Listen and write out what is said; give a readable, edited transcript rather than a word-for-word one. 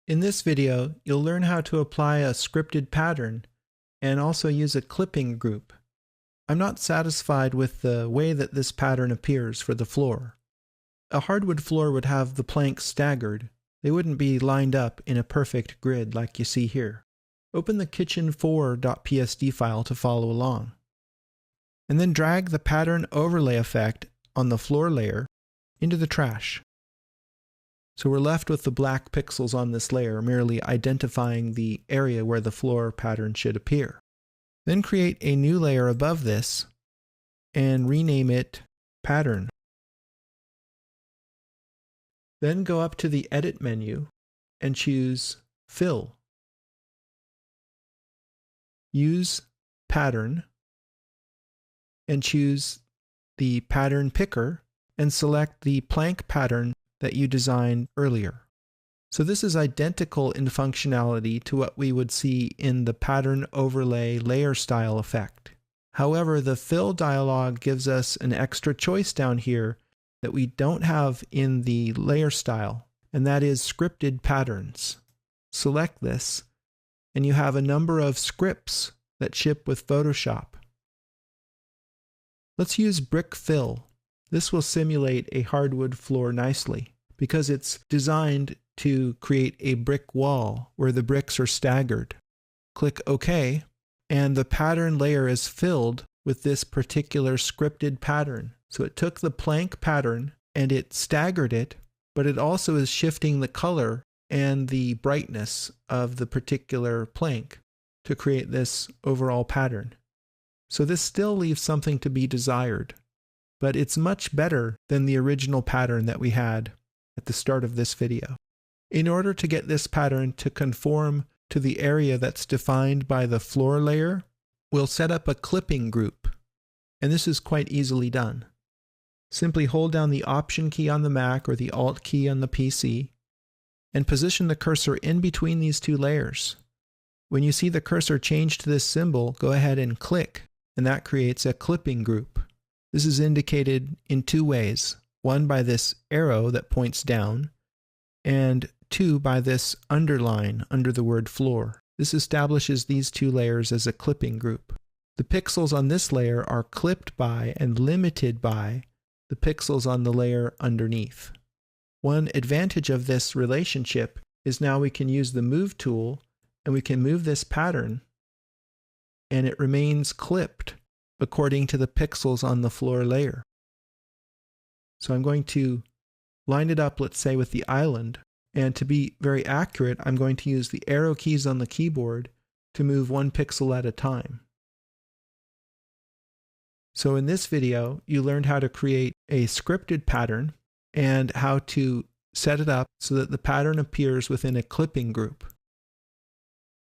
In this video, you'll learn how to apply a scripted pattern and also use a clipping group. I'm not satisfied with the way that this pattern appears for the floor. A hardwood floor would have the planks staggered. They wouldn't be lined up in a perfect grid like you see here. Open the kitchen4.psd file to follow along. And then drag the pattern overlay effect on the floor layer into the trash. So we're left with the black pixels on this layer, merely identifying the area where the floor pattern should appear. Then create a new layer above this and rename it Pattern. Then go up to the Edit menu and choose Fill. Use Pattern and choose the Pattern Picker and select the plank pattern that you designed earlier. So this is identical in functionality to what we would see in the pattern overlay layer style effect. However, the fill dialog gives us an extra choice down here that we don't have in the layer style, and that is scripted patterns. Select this, and you have a number of scripts that ship with Photoshop. Let's use Brick Fill. This will simulate a hardwood floor nicely because it's designed to create a brick wall where the bricks are staggered. Click OK, and the pattern layer is filled with this particular scripted pattern. So it took the plank pattern and it staggered it, but it also is shifting the color and the brightness of the particular plank to create this overall pattern. So this still leaves something to be desired, but it's much better than the original pattern that we had at the start of this video. In order to get this pattern to conform to the area that's defined by the floor layer, we'll set up a clipping group, and this is quite easily done. Simply hold down the Option key on the Mac or the Alt key on the PC, and position the cursor in between these two layers. When you see the cursor change to this symbol, go ahead and click, and that creates a clipping group. This is indicated in two ways. One by this arrow that points down, and two by this underline under the word floor. This establishes these two layers as a clipping group. The pixels on this layer are clipped by and limited by the pixels on the layer underneath. One advantage of this relationship is now we can use the Move tool and we can move this pattern and it remains clipped according to the pixels on the floor layer. So I'm going to line it up, let's say, with the island, and to be very accurate, I'm going to use the arrow keys on the keyboard to move one pixel at a time. So in this video, you learned how to create a scripted pattern and how to set it up so that the pattern appears within a clipping group.